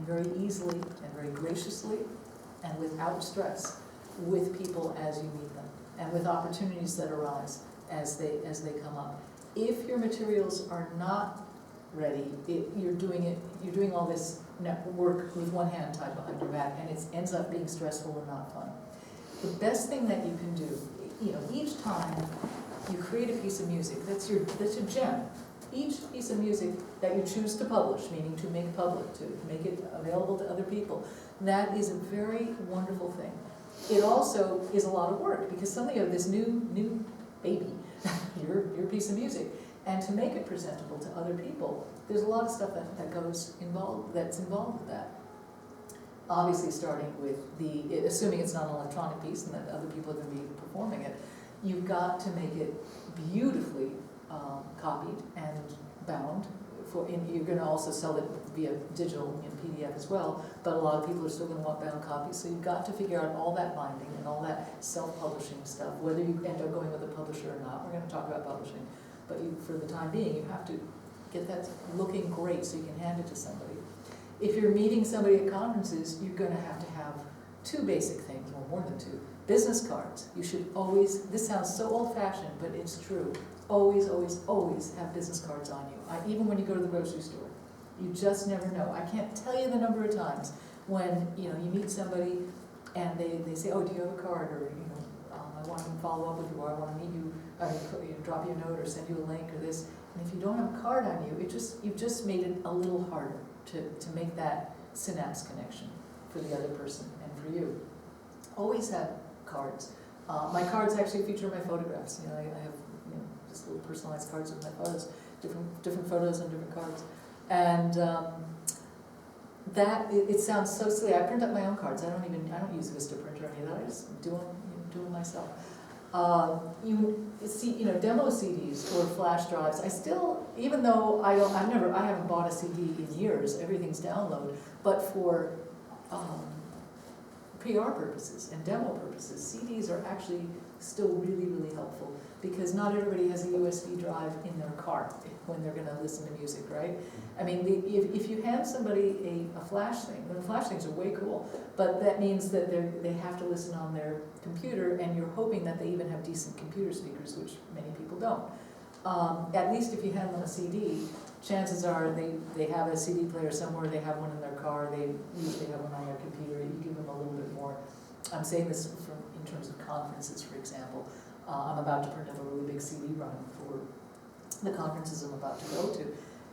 very easily and very graciously and without stress with people as you meet them, and with opportunities that arise as they come up. If your materials are not ready, you're doing all this work with one hand tied behind your back, and it ends up being stressful and not fun. The best thing that you can do, each time you create a piece of music, that's your gem. Each piece of music that you choose to publish, meaning to make public, to make it available to other people, that is a very wonderful thing. It also is a lot of work, because suddenly you have this new baby, your piece of music, and to make it presentable to other people, there's a lot of stuff that's involved with that. Obviously, starting with assuming it's not an electronic piece and that other people are going to be performing it, you've got to make it beautifully copied and bound. You're going to also sell it via digital in PDF as well, but a lot of people are still going to want bound copies, so you've got to figure out all that binding and all that self-publishing stuff, whether you end up going with a publisher or not. We're going to talk about publishing, but for the time being, you have to get that looking great so you can hand it to somebody. If you're meeting somebody at conferences, you're going to have two basic things, or more than two. Business cards. You should always, this sounds so old-fashioned, but it's true. Always, always, always have business cards on you. Even when you go to the grocery store. You just never know. I can't tell you the number of times when you meet somebody and they say, oh, do you have a card? Or I want to follow up with you, or I want to meet you, drop you a note or send you a link or this. And if you don't have a card on you, you've just made it a little harder to make that synapse connection for the other person and for you. Always have cards. My cards actually feature my photographs. I have just little personalized cards with my photos, different photos on different cards. And it sounds so silly. I print up my own cards. I don't use Vista printer or any of that. I just do them myself. You see, demo CDs or flash drives. I still, even though I haven't bought a CD in years. Everything's download. But for PR purposes and demo purposes, CDs are actually still really, really helpful, because not everybody has a USB drive in their car when they're going to listen to music, right? I mean, if you hand somebody a flash thing, the flash things are way cool, but that means that they have to listen on their computer, and you're hoping that they even have decent computer speakers, which many people don't. At least if you hand them a CD, chances are they have a CD player somewhere, they have one in their car, they usually have one on their computer. You give them a little bit more. I'm saying this in terms of conferences, for example. I'm about to print up a really big CD run for the conferences I'm about to go to.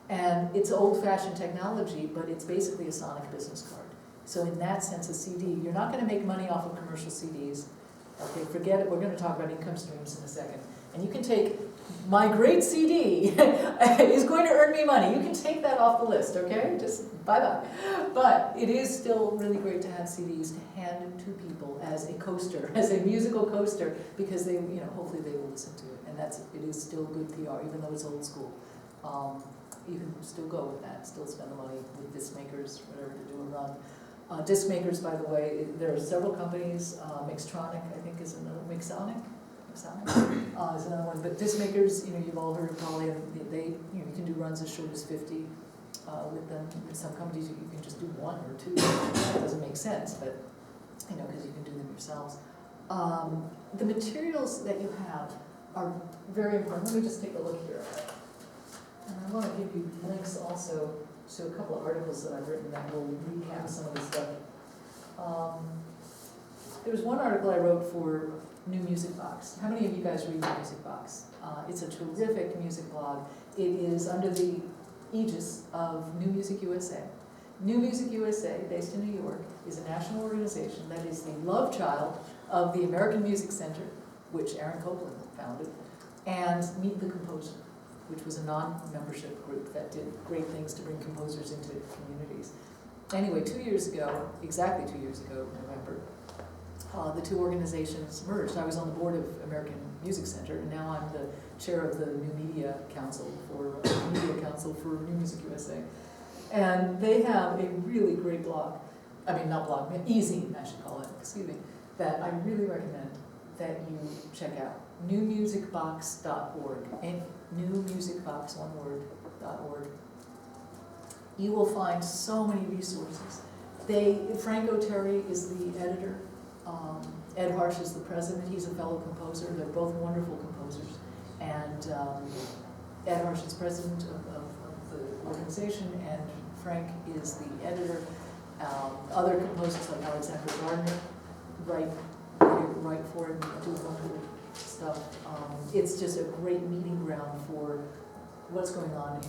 And it's old-fashioned technology, but it's basically a sonic business card. So in that sense, a CD, you're not going to make money off of commercial CDs. Okay, forget it. We're going to talk about income streams in a second. And you can take, my great CD is going to earn me money. You can take that off the list, okay? Just bye-bye. But it is still really great to have CDs to hand to people as a coaster, as a musical coaster, because they, hopefully they will listen to it. And it is still good PR, even though it's old school. You can still go with that, still spend the money with disc makers, whatever, to do a run. Disc makers, by the way, there are several companies. Mixtronic, I think, is another. Mixonic is another one. But disc makers, you've all heard probably. You can do runs as short as 50 with them. With some companies, you can just do 1 or 2. That doesn't make sense, but because you can do them yourselves. The materials that you have are very important. Let me just take a look here. And I want to give you links also to a couple of articles that I've written that will recap some of this stuff. There was one article I wrote for New Music Box. How many of you guys read New Music Box? It's a terrific music blog. It is under the aegis of New Music USA. New Music USA, based in New York, is a national organization that is the love child of the American Music Center, which Aaron Copland founded, and Meet the Composer, which was a non-membership group that did great things to bring composers into communities. Anyway, 2 years ago, exactly 2 years ago, November, the two organizations merged. I was on the board of American Music Center, and now I'm the chair of the New Media Council for New Music USA. And they have a really great blog, not blog, e-zine, I should call it, excuse me, that I really recommend that you check out. newmusicbox.org, and newmusicbox, one word, .org. you will find so many resources. Frank O'Terry is the editor. Ed Harsh is the president. He's a fellow composer. They're both wonderful composers. And Ed Harsh is president of the organization, and Frank is the editor. Other composers like Alexander Gardner write for it and do wonderful stuff. It's just a great meeting ground for what's going on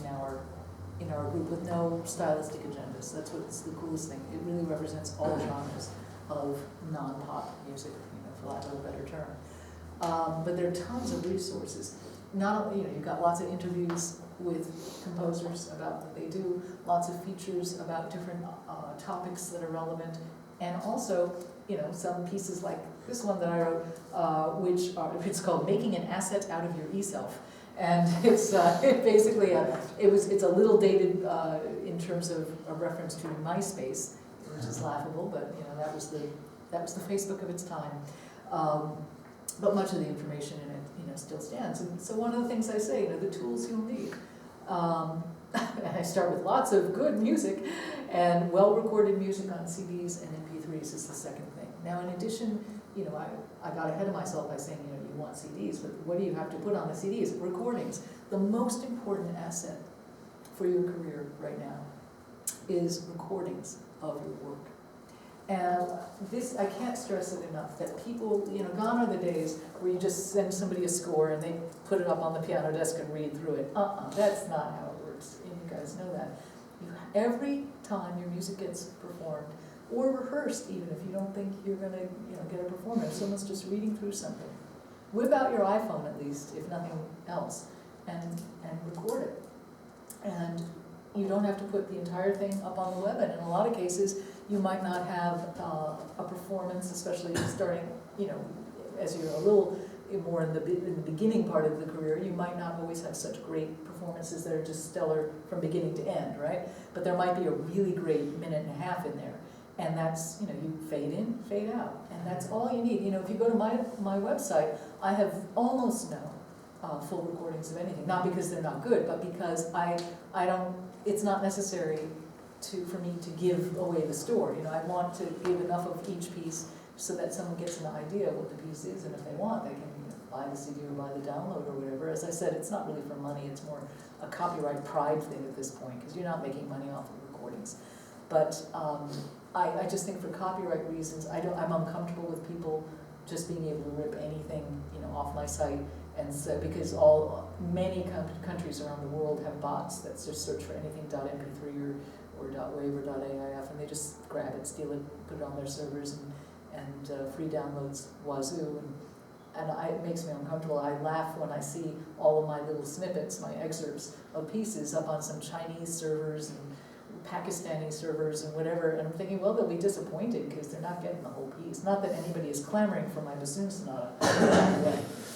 in our group with no stylistic agendas. That's what's the coolest thing. It really represents all genres of non-pop music, for lack of a better term. But there are tons of resources. Not only, you've got lots of interviews with composers about what they do, lots of features about different topics that are relevant, and also, some pieces like this one that I wrote, it's called "Making an Asset Out of Your E-Self." And it's basically it's a little dated in terms of a reference to MySpace, which is laughable, but that was the Facebook of its time. But much of the information in it, still stands. And so one of the things I say, the tools you'll need. And I start with lots of good music, and well-recorded music on CDs and MP3s is the second thing. Now, in addition, I got ahead of myself by saying, you want CDs, but what do you have to put on the CDs? Recordings. The most important asset for your career right now is recordings of your work. And this, I can't stress it enough, that people, gone are the days where you just send somebody a score and they put it up on the piano desk and read through it. That's not how it works, and you guys know that. Every time your music gets performed, or rehearsed even, if you don't think you're going to get a performance, someone's just reading through something. Whip out your iPhone at least, if nothing else, and record it. And you don't have to put the entire thing up on the web, and in a lot of cases, you might not have a performance, especially starting, as you're a little more in the beginning part of the career, you might not always have such great performances that are just stellar from beginning to end, right? But there might be a really great minute and a half in there. And that's, you fade in, fade out. And that's all you need. If you go to my website, I have almost no full recordings of anything. Not because they're not good, but because I don't, it's not necessary for me to give away the story. I want to give enough of each piece so that someone gets an idea of what the piece is, and if they want, they can buy the CD or buy the download or whatever. As I said, it's not really for money, it's more a copyright pride thing at this point, because you're not making money off of recordings. But I just think for copyright reasons, I'm uncomfortable with people just being able to rip anything, off my site, and so because many countries around the world have bots that just search for anything .mp3 or .wave or .aif, and they just grab it, steal it, put it on their servers, and free downloads wazoo, and it makes me uncomfortable. I laugh when I see all of my little snippets, my excerpts of pieces up on some Chinese servers and Pakistani servers and whatever, and I'm thinking, well, they'll be disappointed because they're not getting the whole piece. Not that anybody is clamoring for my bassoon sonata.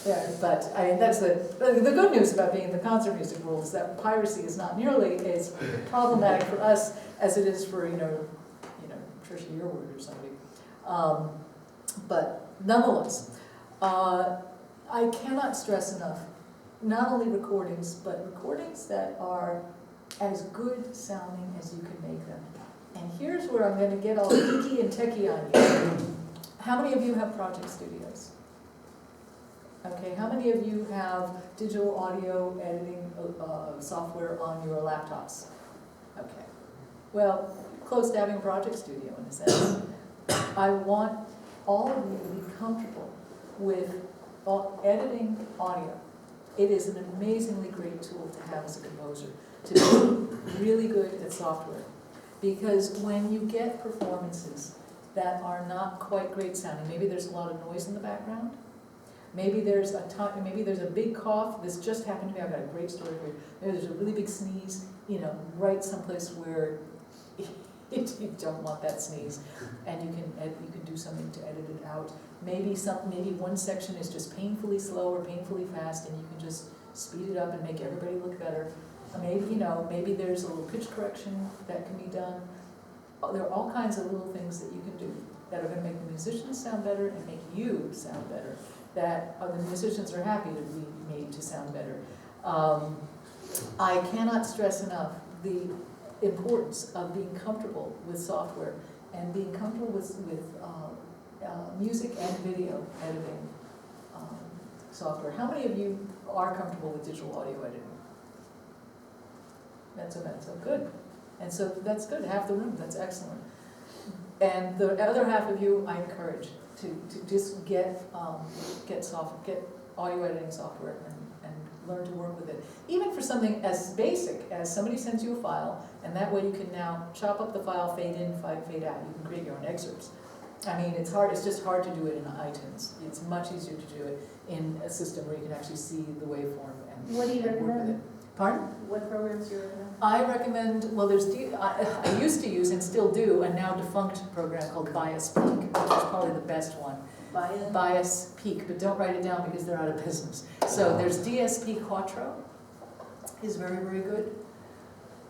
Yeah, but that's the good news about being in the concert music world, is that piracy is not nearly as problematic for us as it is for Trisha Yearwood or somebody. But nonetheless, I cannot stress enough not only recordings, but recordings that are as good sounding as you can make them. And here's where I'm going to get all geeky and techie on you. How many of you have project studios? Okay, how many of you have digital audio editing software on your laptops? Okay, well, close to having a project studio in a sense. I want all of you to be comfortable with editing audio. It is an amazingly great tool to have as a composer, to be really good at software. Because when you get performances that are not quite great sounding, maybe there's a lot of noise in the background, maybe there's a big cough. This just happened to me. I've got a great story for you. Maybe there's a really big sneeze, right someplace where you don't want that sneeze, and you can do something to edit it out. Maybe one section is just painfully slow or painfully fast, and you can just speed it up and make everybody look better. Maybe there's a little pitch correction that can be done. There are all kinds of little things that you can do that are going to make the musicians sound better and make you sound better. That the musicians are happy to be made to sound better. I cannot stress enough importance of being comfortable with software and being comfortable with music and video editing software. How many of you are comfortable with digital audio editing? That's good. And so that's good, half the room, that's excellent. And the other half of you, I encourage to just get audio editing software and learn to work with it. Even for something as basic as somebody sends you a file, and that way you can now chop up the file, fade in, fade out. You can create your own excerpts. I mean, it's just hard to do it in iTunes. It's much easier to do it in a system where you can actually see the waveform and What do you work with it. recommend? Pardon? What programs do you recommend? I recommend, well, I used to use and still do a now defunct program called Bias Peak, which is probably the best one. Bias Peak, but don't write it down because they're out of business. So there's DSP Quattro, is very, very good.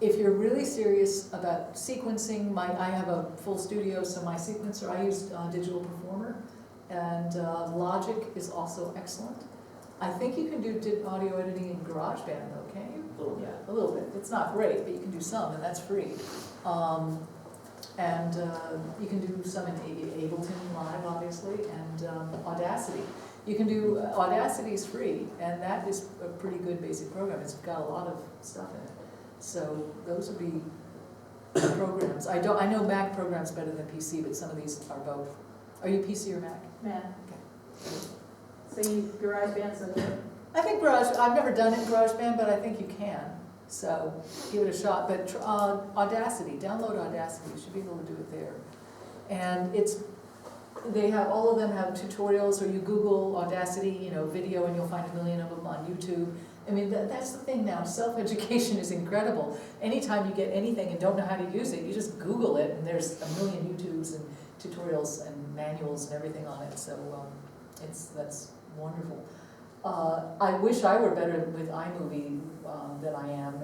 If you're really serious about sequencing, I have a full studio, so my sequencer, I use Digital Performer, and Logic is also excellent. I think you can do audio editing in GarageBand though, can't you? A little bit. Yeah, a little bit. It's not great, but you can do some, and that's free. And you can do some in Ableton Live, obviously, and Audacity. You can do, Audacity is free, and that is a pretty good basic program. It's got a lot of stuff in it. So those would be programs. I know Mac programs better than PC, but some of these are both. Are you PC or Mac? Mac. Okay. So you, GarageBand's okay? I think I've never done it in GarageBand, but I think you can. So give it a shot. But Audacity, download Audacity. You should be able to do it there. And all of them have tutorials, or you Google Audacity, video, and you'll find a million of them on YouTube. I mean, that's the thing now. Self-education is incredible. Anytime you get anything and don't know how to use it, you just Google it, and there's a million YouTubes and tutorials and manuals and everything on it. So that's wonderful. I wish I were better with iMovie than I am,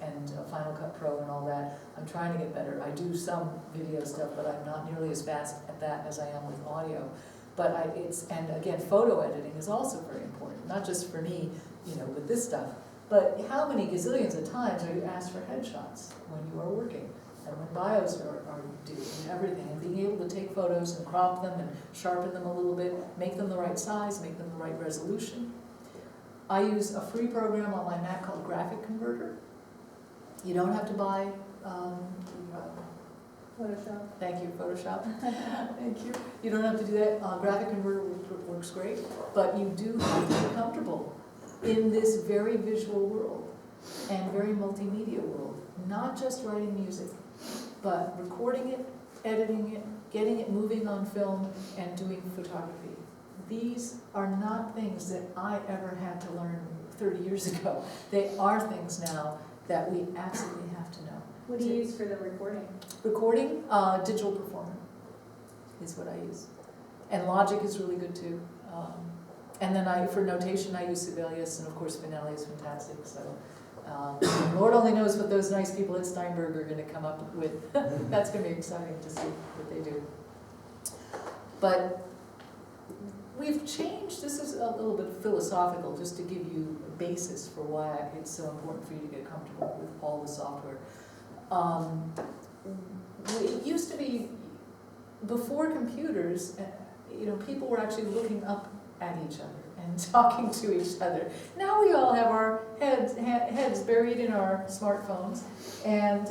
and Final Cut Pro and all that. I'm trying to get better. I do some video stuff, but I'm not nearly as fast at that as I am with audio. But and again, photo editing is also very important, not just for me, with this stuff, but how many gazillions of times are you asked for headshots when you are working, and when bios are due, and everything, and being able to take photos and crop them and sharpen them a little bit, make them the right size, make them the right resolution. I use a free program on my Mac called Graphic Converter. You don't have to buy Photoshop. Thank you, Photoshop. Thank you. You don't have to do that. Graphic Converter works great, but you do have to be comfortable in this very visual world and very multimedia world. Not just writing music, but recording it, editing it, getting it moving on film, and doing photography. These are not things that I ever had to learn 30 years ago. They are things now that we absolutely have to know. What do you use for the recording? Recording, Digital Performer is what I use. And Logic is really good too. And then for notation, I use Sibelius, and of course Finale is fantastic. So Lord only knows what those nice people at Steinberg are going to come up with. That's going to be exciting to see what they do. But we've changed, this is a little bit philosophical, just to give you a basis for why it's so important for you to get comfortable with all the software. It used to be, before computers, people were actually looking up at each other and talking to each other. Now we all have our heads buried in our smartphones and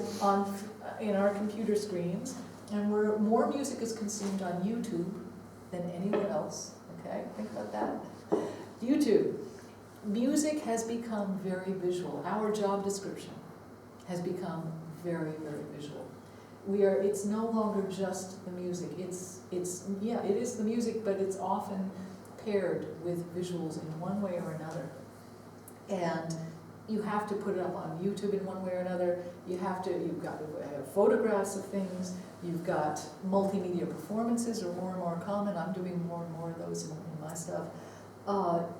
in our computer screens, and more music is consumed on YouTube than anywhere else. Okay, think about that. YouTube. Music has become very visual. Our job description has become very, very visual. It's no longer just the music. It is the music, but it's often paired with visuals in one way or another. And you have to put it up on YouTube in one way or another. You've got to have photographs of things. You've got multimedia performances are more and more common. I'm doing more and more of those in my stuff.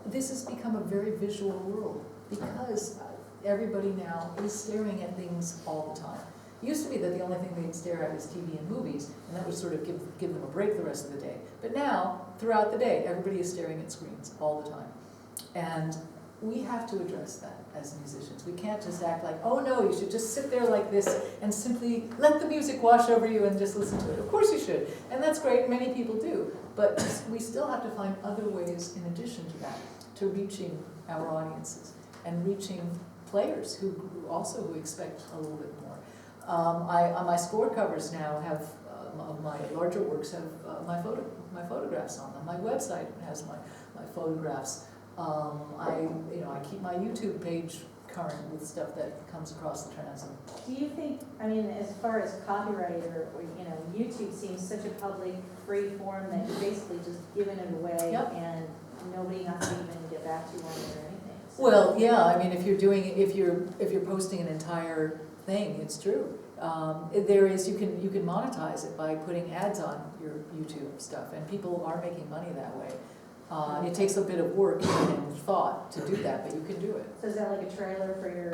This has become a very visual world because everybody now is staring at things all the time. It used to be that the only thing they'd stare at is TV and movies, and that would sort of give them a break the rest of the day. But now, throughout the day, everybody is staring at screens all the time. And we have to address that. as musicians. We can't just act like, oh no, you should just sit there like this and simply let the music wash over you and just listen to it. Of course you should, and that's great, many people do. But we still have to find other ways in addition to that, to reaching our audiences and reaching players who expect a little bit more. On my score covers now have, of my larger works have my photographs on them. My website has my photographs. I keep my YouTube page current with stuff that comes across the transom. Do you think, I mean, as far as copyright or YouTube seems such a public, free form that you're basically just giving it away Yep. and nobody has to even get back to you on it or anything? So- Well, yeah, I mean, if you're posting an entire thing, it's true. You can monetize it by putting ads on your YouTube stuff, and people are making money that way. It takes a bit of work and thought to do that, but you can do it. So is that like a trailer for your?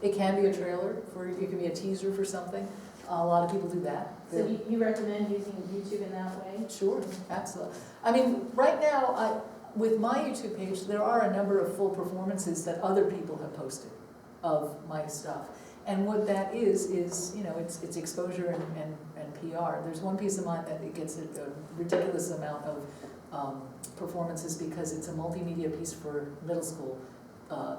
It can be a trailer, it can be a teaser for something. A lot of people do that. So you recommend using YouTube in that way? Sure, absolutely. I mean, right now, with my YouTube page, there are a number of full performances that other people have posted of my stuff. And what that is it's exposure and PR. There's one piece of mine that it gets a ridiculous amount of performances because it's a multimedia piece for middle school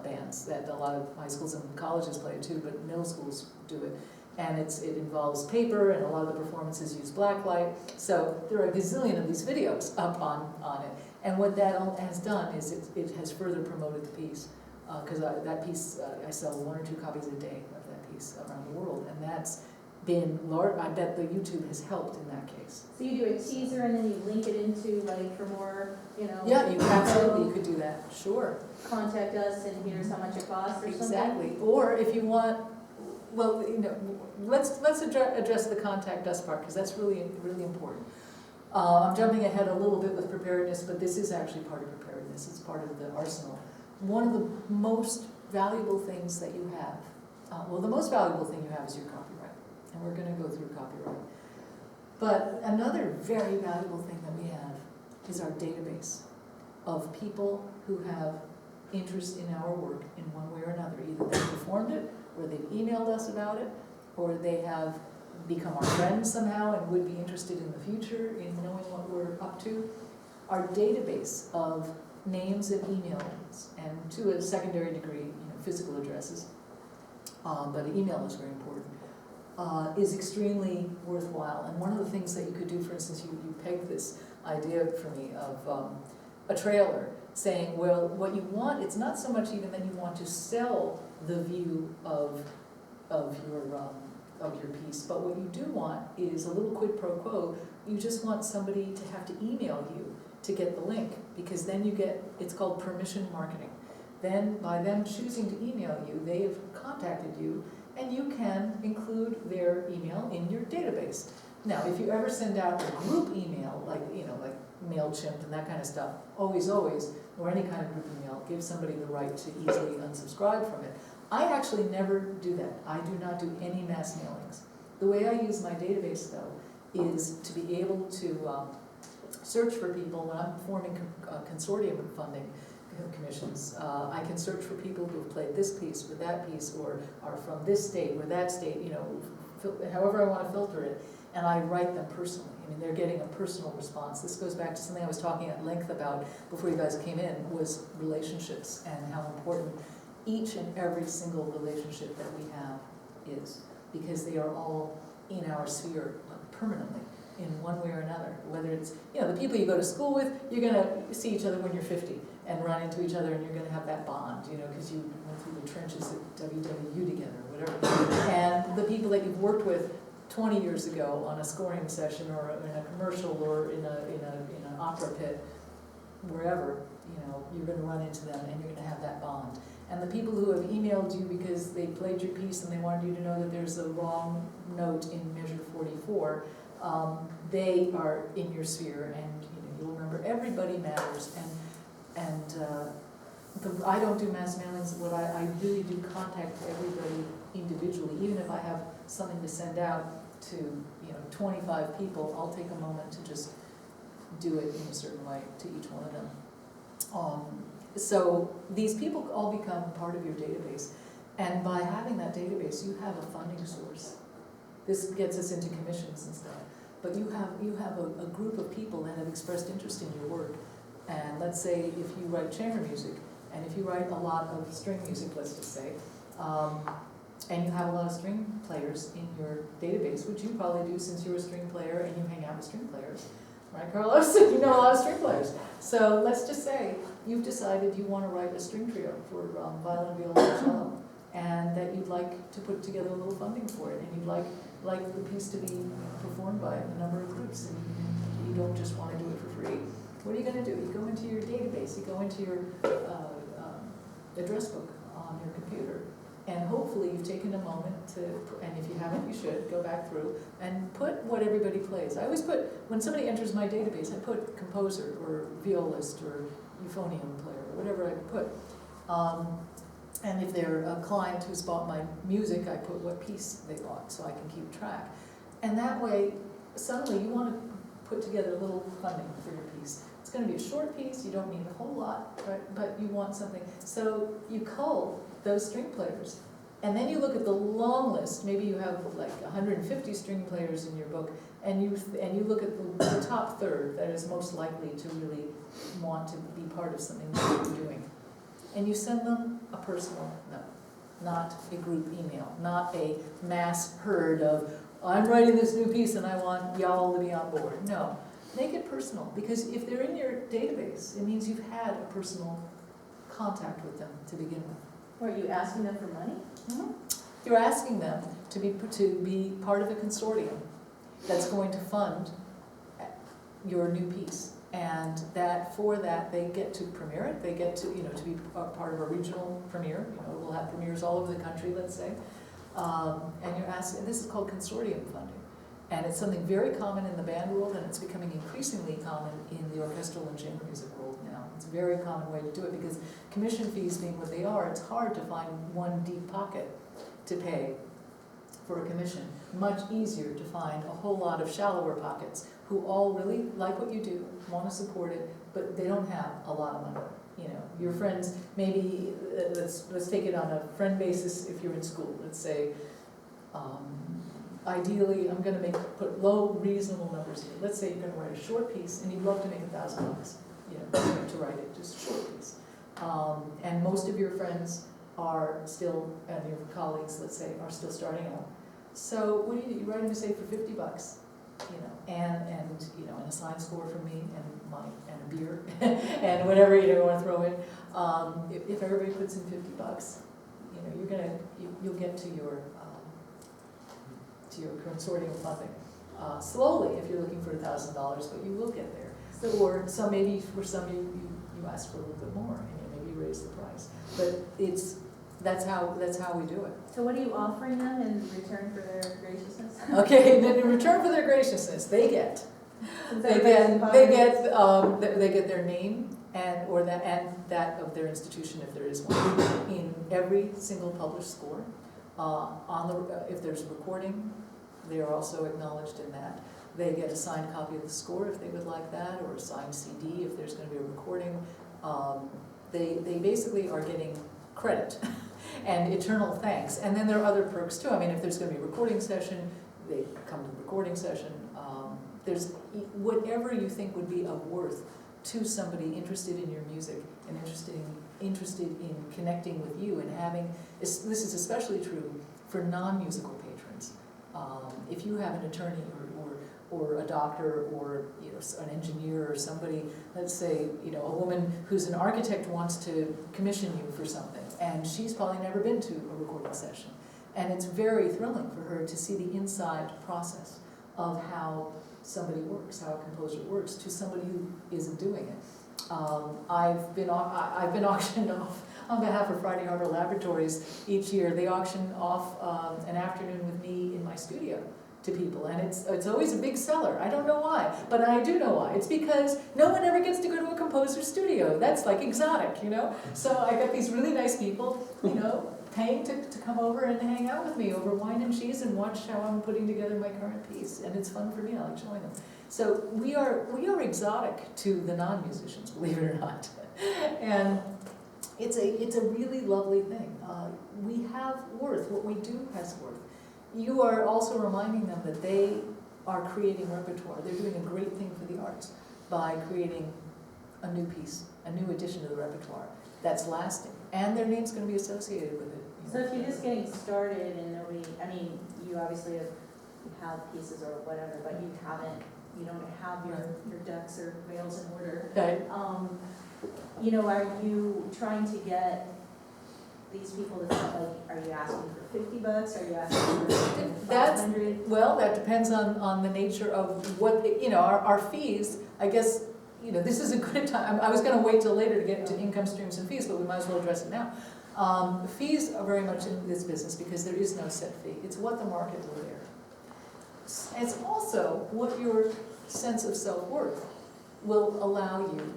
bands that a lot of high schools and colleges play it too, but middle schools do it. And it involves paper, and a lot of the performances use blacklight. So there are a gazillion of these videos up on it. And what that has done is it has further promoted the piece. Because that piece, I sell 1 or 2 copies a day of that piece around the world. And that's been large. I bet the YouTube has helped in that case. So you do a teaser and then you link it into like for more, Yeah, you could do that, sure. contact us and here's how much it costs or something? Exactly. Or if you want, well, let's address the contact us part, because that's really, really important. I'm jumping ahead a little bit with preparedness, but this is actually part of preparedness. It's part of the arsenal. One of the most valuable things that you have, the most valuable thing you have is your copyright, and we're going to go through copyright. But another very valuable thing that we have is our database of people who have interest in our work in one way or another. Either they performed it, or they've emailed us about it, or they have become our friends somehow and would be interested in the future in knowing what we're up to. Our database of names and emails, and to a secondary degree, physical addresses, but email is very important, is extremely worthwhile. And one of the things that you could do, for instance, you pegged this idea for me of a trailer, saying, well, what you want, it's not so much even that you want to sell the view of your piece, but what you do want is a little quid pro quo. You just want somebody to have to email you to get the link, because then you get, it's called permission marketing. Then by them choosing to email you, they have contacted you, and you can include their email in your database. Now, if you ever send out a group email, like MailChimp and that kind of stuff, always, or any kind of group email, give somebody the right to easily unsubscribe from it. I actually never do that. I do not do any mass mailings. The way I use my database, though, is to be able to search for people when I'm forming consortium funding commissions. I can search for people who have played this piece or that piece, or are from this state or that state, however I want to filter it, and I write them personally. I mean, they're getting a personal response. This goes back to something I was talking at length about before you guys came in, was relationships, and how important each and every single relationship that we have is, because they are all in our sphere permanently in one way or another. Whether it's, the people you go to school with, you're going to see each other when you're 50 and run into each other, and you're going to have that bond, because you went through the trenches at WWU together or whatever. And the people that you've worked with 20 years ago on a scoring session or in a commercial or in an opera pit, wherever, you're going to run into them and you're going to have that bond. And the people who have emailed you because they played your piece and they wanted you to know that there's a wrong note in measure 44, they are in your sphere, and you'll remember everybody matters. I don't do mass mailings. What I really do contact everybody individually, even if I have something to send out to 25 people. I'll take a moment to just do it in a certain way to each one of them. So these people all become part of your database, and by having that database, you have a funding source. This gets us into commissions and stuff, but you have a group of people that have expressed interest in your work. And let's say if you write chamber music, and if you write a lot of string music, let's just say, and you have a lot of string players in your database, which you probably do since you're a string player and you hang out with string players, right, Carlos? You know a lot of string players. So let's just say you've decided you want to write a string trio for violin, viola, and cello, and that you'd like to put together a little funding for it, and you'd like the piece to be performed by a number of groups, and you don't just want to do it for free. What are you going to do? You go into your database, you go into your address book on your computer, and hopefully you've taken a moment to, and if you haven't, you should, go back through and put what everybody plays. I always put, when somebody enters my database, I put composer or violist or euphonium player, or whatever I put. And if they're a client who's bought my music, I put what piece they bought so I can keep track. And that way, suddenly you want to put together a little funding for your piece. It's going to be a short piece, you don't need a whole lot, right? But you want something. So you cull those string players, and then you look at the long list. Maybe you have like 150 string players in your book, and you look at the top third that is most likely to really want to be part of something that you're doing. And you send them a personal note, not a group email, not a mass herd of, I'm writing this new piece and I want y'all to be on board. No, make it personal, because if they're in your database, it means you've had a personal contact with them to begin with. Are you asking them for money? Mm-hmm. You're asking them to be part of a consortium that's going to fund your new piece. And for that, they get to premiere it, they get to, to be part of a regional premiere. We'll have premieres all over the country, let's say. And you're asking, and this is called consortium funding. And it's something very common in the band world, and it's becoming increasingly common in the orchestral and chamber music world now. It's a very common way to do it, because commission fees being what they are, it's hard to find one deep pocket to pay for a commission. Much easier to find a whole lot of shallower pockets who all really like what you do, want to support it, but they don't have a lot of money. Your friends, maybe, let's take it on a friend basis if you're in school. Let's say, ideally, I'm going to put low, reasonable numbers here. Let's say you're going to write a short piece, and you'd love to make $1,000, to write it, just a short piece. And most of your friends are still, and your colleagues, let's say, are still starting out. So what do? You write them, say, for $50, and a signed score from me, and a beer, and whatever you want to throw in. If everybody puts in $50, you'll get to your consortium funding. Slowly, if you're looking for $1,000, but you will get there. So, or some, maybe for some you ask for a little bit more, and maybe raise the price. But that's how we do it. So what are you offering them in return for their graciousness? Okay, and then in return for their graciousness, they get their name and that of their institution, if there is one, in every single published score. If there's a recording, they are also acknowledged in that. They get a signed copy of the score if they would like that, or a signed CD if there's going to be a recording. They basically are getting credit and eternal thanks. And then there are other perks too. I mean, if there's going to be a recording session, they come to the recording session. There's whatever you think would be of worth to somebody interested in your music and interested in connecting with you and having. This is especially true for non-musical patrons. If you have an attorney or a doctor or an engineer or somebody, let's say a woman who's an architect wants to commission you for something, and she's probably never been to a recording session, and it's very thrilling for her to see the inside process of how somebody works, how a composer works, to somebody who isn't doing it. I've been auctioned off on behalf of Friday Harbor Laboratories each year. They auction off an afternoon with me in my studio to people, and it's always a big seller. I don't know why, but I do know why. It's because no one ever gets to go to a composer's studio. That's like exotic, So I got these really nice people, paying to come over and hang out with me over wine and cheese and watch how I'm putting together my current piece, and it's fun for me. I like showing them. So we are exotic to the non-musicians, believe it or not. And it's a really lovely thing. We have worth, what we do has worth. You are also reminding them that they are creating repertoire. They're doing a great thing for the arts by creating a new piece, a new addition to the repertoire that's lasting, and their name's going to be associated with it. So if you're just getting started and nobody, I mean, you obviously have pieces or whatever, but you don't have your ducks or whales in order. Okay. You know, are you trying to get these people to, like, are you asking for $50? Are you asking for That's, 500? well, that depends on the nature of what, our fees, I guess, this is a good time. I was gonna wait till later to get into income streams and fees, but we might as well address it now. Fees are very much in this business because there is no set fee. It's what the market will bear. It's also what your sense of self-worth will allow you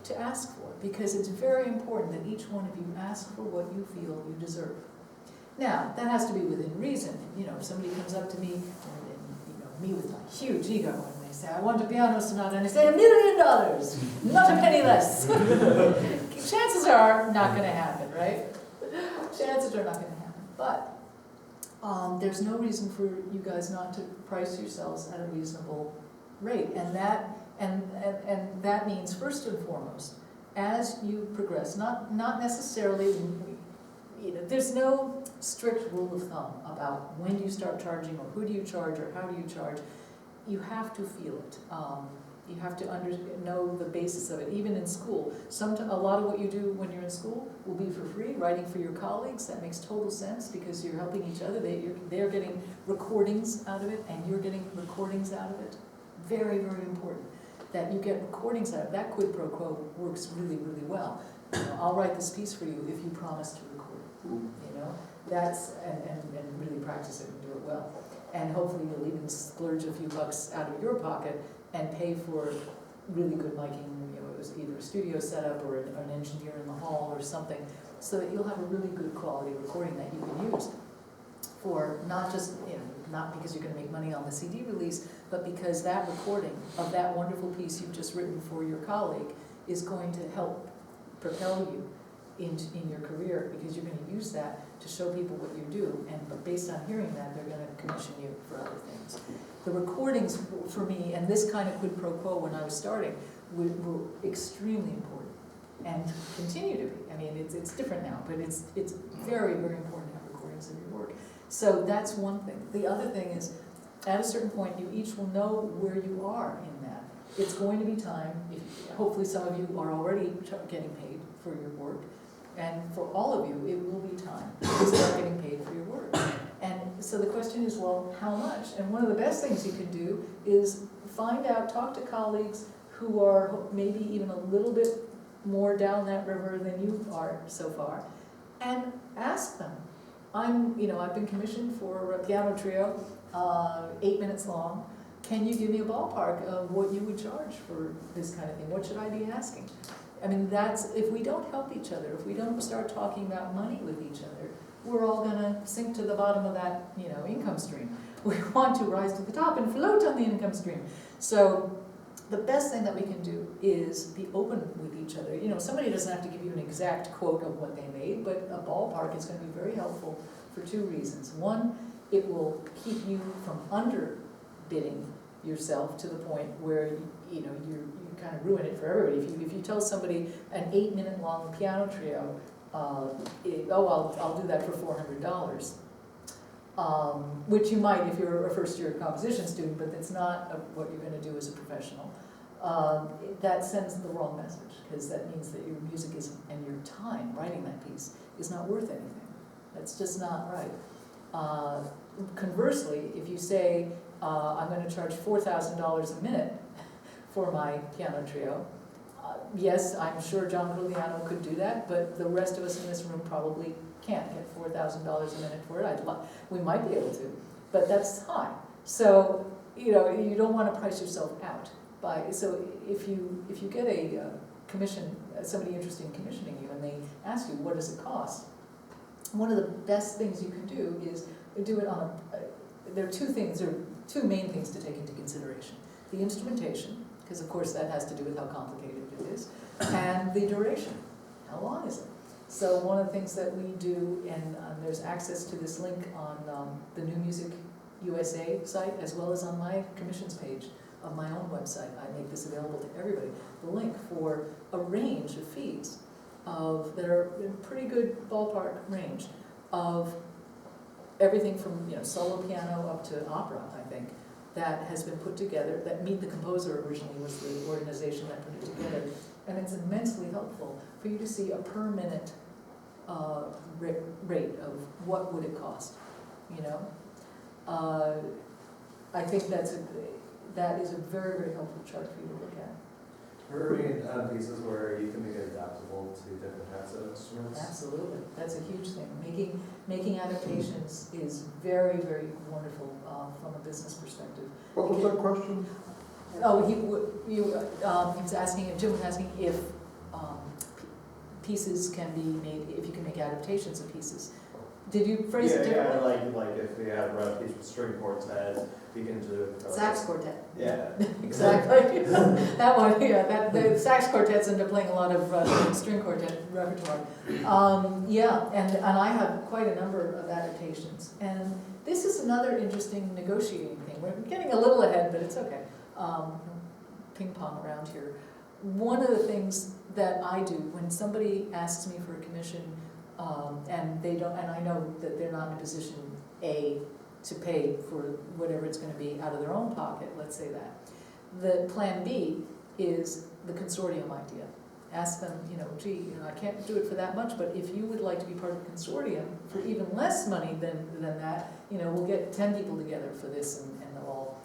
to ask for, because it's very important that each one of you ask for what you feel you deserve. Now, that has to be within reason. If somebody comes up to me, and me with my huge ego, and they say, I want a piano sonata, and I say, $1 million, not a penny less. Chances are not going to happen, right? Chances are not going to happen. But there's no reason for you guys not to price yourselves at a reasonable rate. And that means, first and foremost, as you progress, not necessarily, there's no strict rule of thumb about when do you start charging, or who do you charge, or how do you charge. You have to feel it. You have to know the basis of it. Even in school, a lot of what you do when you're in school will be for free. Writing for your colleagues, that makes total sense because you're helping each other. They're getting recordings out of it, and you're getting recordings out of it. Very, very important that you get recordings out of it. That quid pro quo works really, really well. I'll write this piece for you if you promise to record it. That's, and really practice it and do it well. And hopefully you'll even splurge a few bucks out of your pocket and pay for really good miking. It was either a studio setup or an engineer in the hall or something, so that you'll have a really good quality recording that you can use for not just, not because you're going to make money on the CD release, but because that recording of that wonderful piece you've just written for your colleague is going to help propel you in your career, because you're going to use that to show people what you do, and based on hearing that, they're going to commission you for other things. The recordings for me, and this kind of quid pro quo when I was starting, were extremely important, and continue to be. I mean, it's different now, but it's very, very important to have recordings of your work. So that's one thing. The other thing is, at a certain point, you each will know where you are in that. It's going to be time, hopefully some of you are already getting paid for your work, and for all of you, it will be time to start getting paid for your work. And so the question is, well, how much? And one of the best things you can do is find out, talk to colleagues who are maybe even a little bit more down that river than you are so far, and ask them. I've been commissioned for a piano trio, 8 minutes long. Can you give me a ballpark of what you would charge for this kind of thing? What should I be asking? I mean, if we don't help each other, if we don't start talking about money with each other, we're all gonna sink to the bottom of that, income stream. We want to rise to the top and float on the income stream. So the best thing that we can do is be open with each other. Somebody doesn't have to give you an exact quote of what they made, but a ballpark is gonna be very helpful for two reasons. One, it will keep you from underbidding yourself to the point where you kind of ruin it for everybody. If you tell somebody an 8-minute long piano trio, I'll do that for $400, which you might if you're a first-year composition student, but that's not what you're going to do as a professional. That sends the wrong message, because that means that your music and your time writing that piece is not worth anything. That's just not right. Conversely, if you say, I'm going to charge $4,000 a minute for my piano trio, yes, I'm sure John Gruliano could do that, but the rest of us in this room probably can't get $4,000 a minute for it. We might be able to, but that's high. So, you don't want to price yourself out. So if you get a commission, somebody interested in commissioning you, and they ask you, what does it cost? One of the best things you can do is do it on there are two main things to take into consideration. The instrumentation, because of course that has to do with how complicated it is, and the duration. How long is it? So one of the things that we do, and there's access to this link on the New Music USA site, as well as on my commissions page of my own website. I make this available to everybody. The link for a range of fees that are in pretty good ballpark range of everything from, solo piano up to opera, I think, that has been put together, that Meet the Composer originally was the organization that put it together. And it's immensely helpful for you to see a per minute rate of what would it cost, I think that is a very, very helpful chart for you to look at. Are we in pieces where you can make it adaptable to different types of instruments? Absolutely, that's a huge thing. Making adaptations is very, very wonderful from a business perspective. What was that question? Oh, he was asking, Jim was asking if pieces can be made, if you can make adaptations of pieces. Did you phrase it differently? Yeah, like if we have a piece with string quartet, we can do Sax quartet. Yeah. Exactly. That one, the sax quartets end up playing a lot of string quartet repertoire. And I have quite a number of adaptations. And this is another interesting negotiating thing. We're getting a little ahead, but it's okay. Ping pong around here. One of the things that I do when somebody asks me for a commission, and I know that they're not in a position to pay for whatever it's going to be out of their own pocket, let's say that. The plan B is the consortium idea. Ask them, I can't do it for that much, but if you would like to be part of the consortium for even less money than that, we'll get 10 people together for this and they'll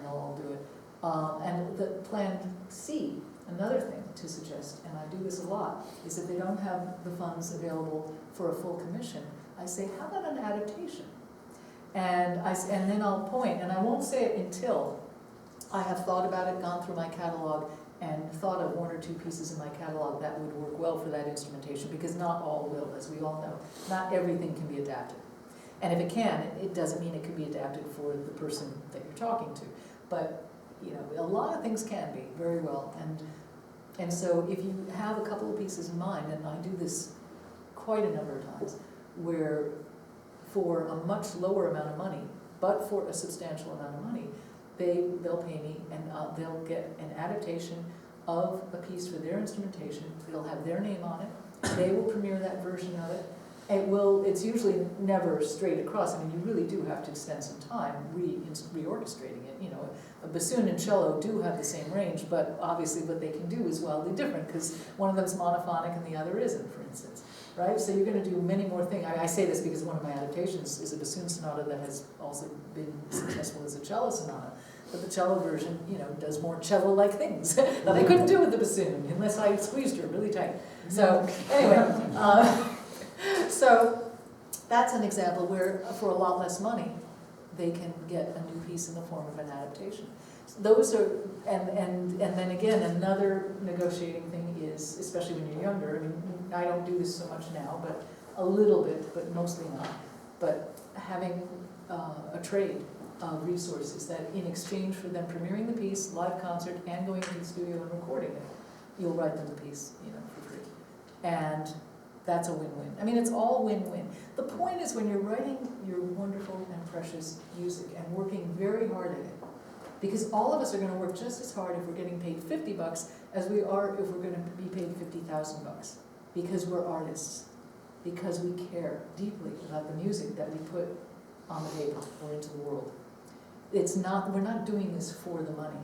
all do it. And the plan C, another thing to suggest, and I do this a lot, is if they don't have the funds available for a full commission, I say, how about an adaptation? And then I'll point, and I won't say it until I have thought about it, gone through my catalog, and thought of one or two pieces in my catalog that would work well for that instrumentation, because not all will, as we all know. Not everything can be adapted. And if it can, it doesn't mean it can be adapted for the person that you're talking to. But a lot of things can be very well. And so if you have a couple of pieces in mind, and I do this quite a number of times, where for a much lower amount of money, but for a substantial amount of money, they'll pay me and they'll get an adaptation of a piece for their instrumentation. It'll have their name on it. They will premiere that version of it. It's usually never straight across. I mean, you really do have to spend some time reorchestrating it. A bassoon and cello do have the same range, but obviously what they can do is wildly different, because one of them's monophonic and the other isn't, for instance. Right? So you're going to do many more things. I say this because one of my adaptations is a bassoon sonata that has also been successful as a cello sonata. But the cello version, does more cello-like things that I couldn't do with the bassoon unless I squeezed her really tight. So anyway, so that's an example where for a lot less money, they can get a new piece in the form of an adaptation. Those are, and then again, another negotiating thing is, especially when you're younger, I mean, I don't do this so much now, but a little bit, but mostly not, but having a trade of resources that in exchange for them premiering the piece, live concert, and going to the studio and recording it, you'll write them the piece, for free. And that's a win-win. I mean, it's all win-win. The point is when you're writing your wonderful and precious music and working very hard at it, because all of us are going to work just as hard if we're getting paid $50 as we are if we're going to be paid $50,000, because we're artists, because we care deeply about the music that we put on the paper or into the world. We're not doing this for the money.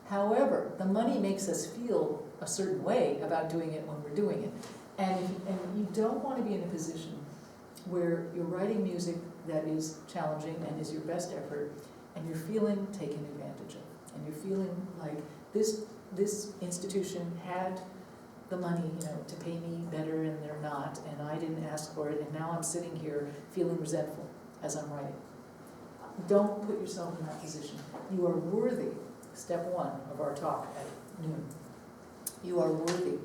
However, the money makes us feel a certain way about doing it when we're doing it. And you don't want to be in a position where you're writing music that is challenging and is your best effort, and you're feeling taken advantage of. And you're feeling like this institution had the money, to pay me better, and they're not, and I didn't ask for it, and now I'm sitting here feeling resentful as I'm writing. Don't put yourself in that position. You are worthy, step one of our talk at noon. You are worthy.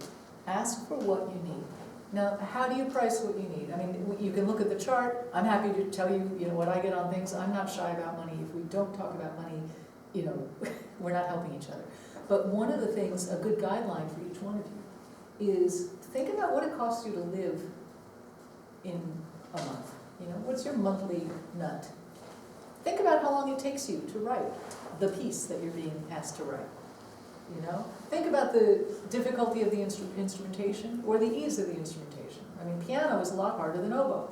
Ask for what you need. Now, how do you price what you need? I mean, you can look at the chart. I'm happy to tell you, what I get on things. I'm not shy about money. If we don't talk about money, we're not helping each other. But one of the things, a good guideline for each one of you, is think about what it costs you to live in a month? You know, what's your monthly nut? Think about how long it takes you to write the piece that you're being asked to write. You know, think about the difficulty of the instrumentation or the ease of the instrumentation. I mean, piano is a lot harder than oboe.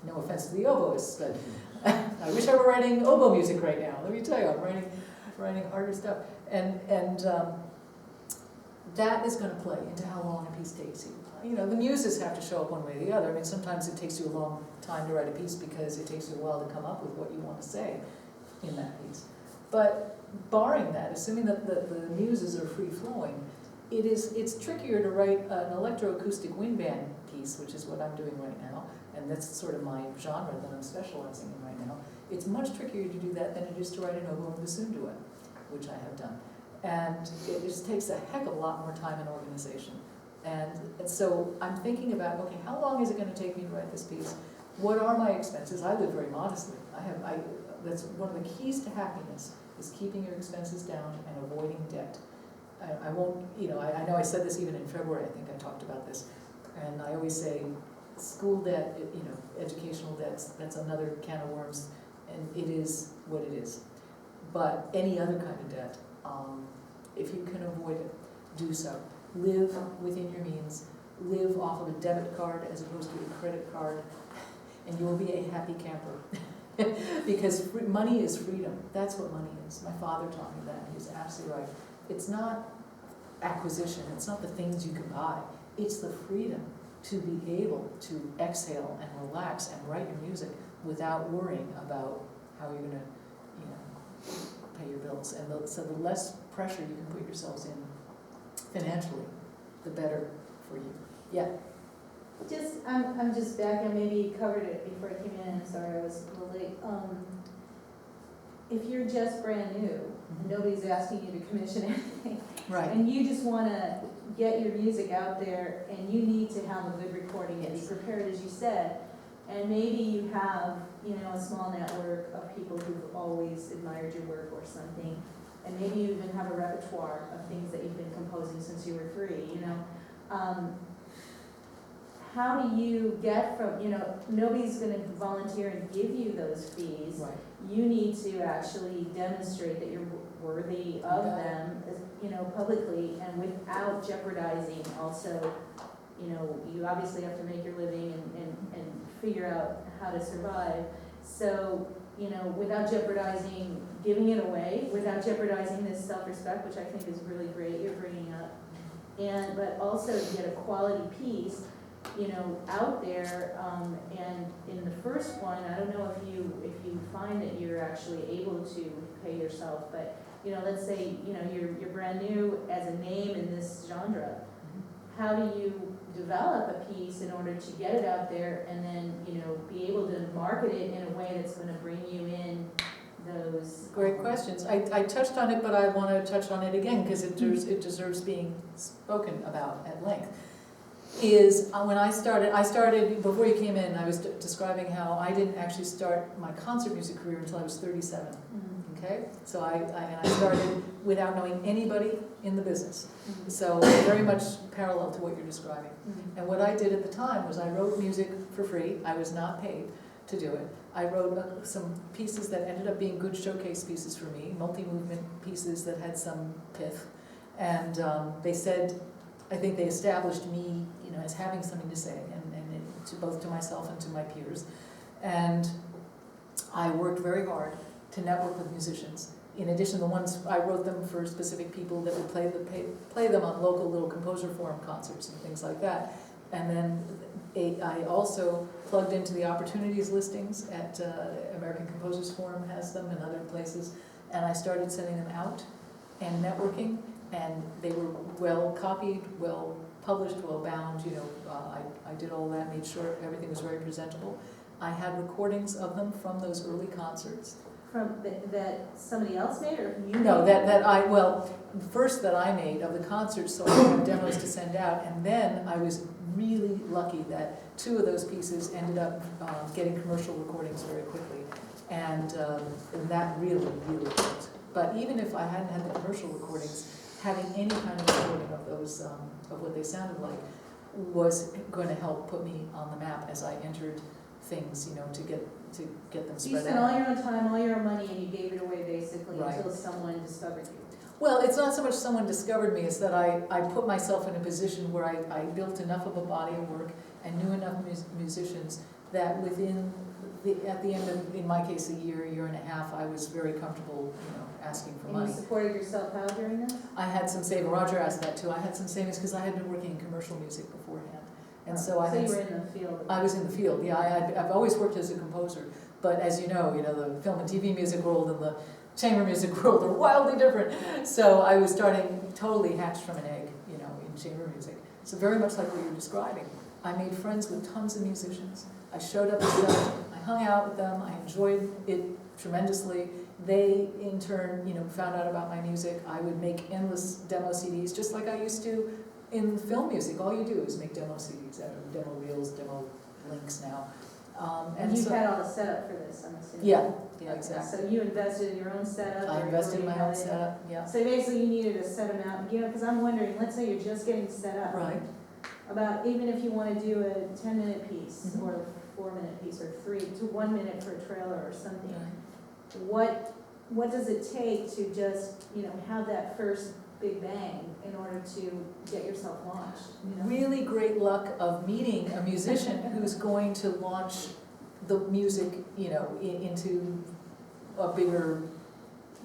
No offense to the oboists, but I wish I were writing oboe music right now. Let me tell you, I'm writing harder stuff. And that is going to play into how long a piece takes you. You know, the muses have to show up one way or the other. I mean, sometimes it takes you a long time to write a piece because it takes you a while to come up with what you want to say in that piece. But barring that, assuming that the muses are free-flowing, it's trickier to write an electroacoustic wind band piece, which is what I'm doing right now, and that's sort of my genre that I'm specializing in right now. It's much trickier to do that than it is to write an oboe and bassoon duet, which I have done. And it just takes a heck of a lot more time and organization. And so I'm thinking about, okay, how long is it going to take me to write this piece? What are my expenses? I live very modestly. That's one of the keys to happiness, is keeping your expenses down and avoiding debt. I won't, you know, I know I said this even in February, I think I talked about this, and I always say school debt, you know, educational debts, that's another can of worms, and it is what it is. But any other kind of debt, if you can avoid it, do so. Live within your means, live off of a debit card as opposed to a credit card, and you will be a happy camper. Because money is freedom. That's what money is. My father taught me that. He's absolutely right. It's not acquisition. It's not the things you can buy. It's the freedom to be able to exhale and relax and write your music without worrying about how you're going to, you know, pay your bills. And so the less pressure you can put yourselves in financially, the better for you. Yeah. I'm just back, and maybe you covered it before I came in, sorry I was a little late. If you're just brand new, nobody's asking you to commission anything. Right. And you just wanna get your music out there, and you need to have a good recording and be prepared, as you said. And maybe you have, you know, a small network of people who've always admired your work or something. And maybe you even have a repertoire of things that you've been composing since you were 3, you know. How do you get from, you know, nobody's gonna volunteer and give you those fees. Right. You need to actually demonstrate that you're worthy of them, you know, publicly, and without jeopardizing also, you know, you obviously have to make your living and figure out how to survive. So, you know, without jeopardizing giving it away, without jeopardizing this self-respect, which I think is really great you're bringing up, but also to get a quality piece, you know, out there, and in the first one, I don't know if you find that you're actually able to pay yourself, but, you know, let's say, you know, you're brand new as a name in this genre. How do you develop a piece in order to get it out there and then, you know, be able to market it in a way that's gonna bring you in those? Great questions. I touched on it, but I want to touch on it again because it deserves being spoken about at length. Is when I started, before you came in, I was describing how I didn't actually start my concert music career until I was 37, okay? So I started without knowing anybody in the business. So very much parallel to what you're describing. And what I did at the time was I wrote music for free. I was not paid to do it. I wrote some pieces that ended up being good showcase pieces for me, multi-movement pieces that had some pith. And they said, I think they established me, you know, as having something to say, and to both to myself and to my peers. And I worked very hard to network with musicians. In addition, the ones I wrote them for specific people that would play them on local little composer forum concerts and things like that. And then I also plugged into the opportunities listings at American Composers Forum has them and other places, and I started sending them out and networking. And they were well copied, well published, well bound, you know, I did all that, made sure everything was very presentable. I had recordings of them from those early concerts. From that somebody else made, or you made? No, first that I made of the concerts, so I had demos to send out, and then I was really lucky that 2 of those pieces ended up getting commercial recordings very quickly, and that really, really helped. But even if I hadn't had the commercial recordings, having any kind of recording of those, of what they sounded like, was going to help put me on the map as I entered things, to get them So you spread spent out. all your own time, all your own money, and you gave it away basically Right. until someone discovered you. Well, it's not so much someone discovered me, it's that I put myself in a position where I built enough of a body of work and knew enough musicians that at the end of, in my case, a year and a half, I was very comfortable, asking for And you money. supported yourself how during this? I had some savings, Roger asked that too, I had some savings because I had been working in commercial music beforehand. And so I So had. you were in the field. I was in the field, yeah, I've always worked as a composer, but as you know, the film and TV music world and the chamber music world are wildly different. So I was starting totally hatched from an egg, in chamber music. So very much like what you're describing. I made friends with tons of musicians. I showed up with them, I hung out with them, I enjoyed it tremendously. They, in turn, found out about my music. I would make endless demo CDs, just like I used to in film music. All you do is make demo CDs, demo reels, demo links now. And you so, had all the setup for this, I'm assuming? Yeah, Okay, exactly. So you invested in your own setup? I or invested in you my had own it? setup, yeah. So basically you needed to set them out, because I'm wondering, let's say you're just getting set up. Right. About, even if you want to do a 10-minute piece, Mhm. or a 4-minute piece, or 3 to 1 minute for a trailer or something, Right. what does it take to just, have that first big bang in order to get yourself launched? Really great luck of meeting a musician who's going to launch the music, into a bigger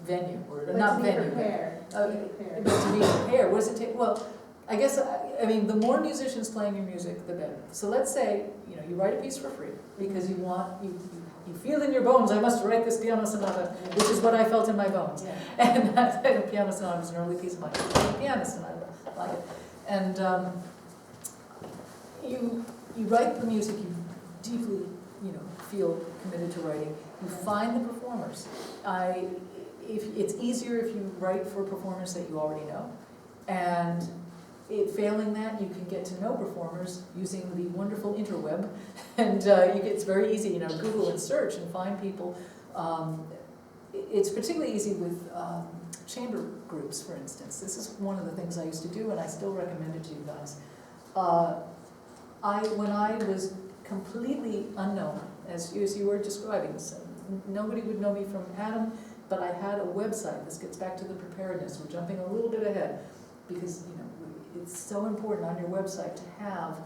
venue, or But not to be venue. prepared, but, to be prepared. But to be prepared, what does it take? Well, I guess, the more musicians playing your music, the better. So let's say, you write a piece for free because you feel in your bones, I must write this piano sonata, which is what I felt in my bones. Yeah. And that piano sonata was an early piece of mine. I'm a pianist and I like it. And you write the music you deeply, feel committed to writing. You find the performers. It's easier if you write for performers that you already know. And failing that, you can get to know performers using the wonderful interweb. And it's very easy, Google and search and find people. It's particularly easy with chamber groups, for instance. This is one of the things I used to do, and I still recommend it to you guys. When I was completely unknown, as you were describing, so nobody would know me from Adam, but I had a website. This gets back to the preparedness. We're jumping a little bit ahead because it's so important on your website to have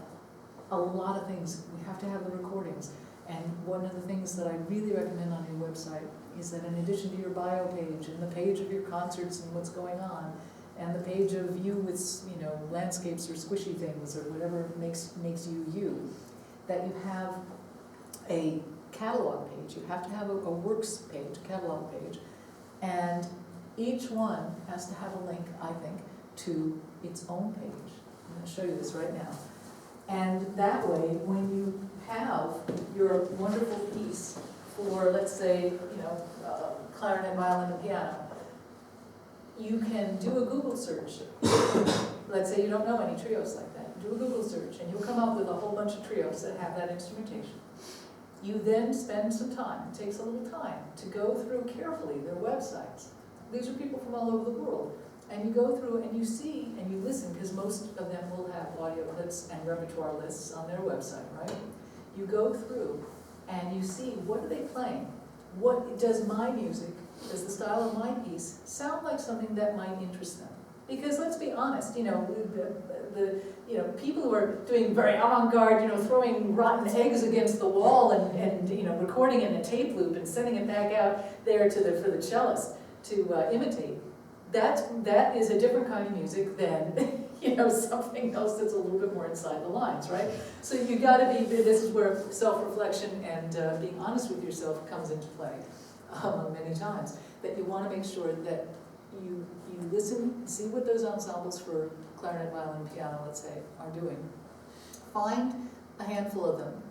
a lot of things. We have to have the recordings. And one of the things that I really recommend on your website is that in addition to your bio page and the page of your concerts and what's going on, and the page of you with landscapes or squishy things or whatever makes you, that you have a catalog page. You have to have a works page, a catalog page, and each one has to have a link, I think, to its own page. I'm going to show you this right now. And that way, when you have your wonderful piece for, let's say, clarinet, violin, and piano, you can do a Google search. Let's say you don't know any trios like that. Do a Google search, and you'll come up with a whole bunch of trios that have that instrumentation. You then spend some time, it takes a little time, to go through carefully their websites. These are people from all over the world. And you go through and you see and you listen, because most of them will have audio clips and repertoire lists on their website, right? You go through and you see, what are they playing? What does my music, does the style of my piece sound like something that might interest them? Because let's be honest, people who are doing very avant-garde, throwing rotten eggs against the wall and recording in a tape loop and sending it back out there for the cellist to imitate. That is a different kind of music than, something else that's a little bit more inside the lines, right? So you gotta this is where self-reflection and being honest with yourself comes into play many times. That you wanna make sure that you listen, see what those ensembles for clarinet, violin, piano, let's say, are doing. Find a handful of them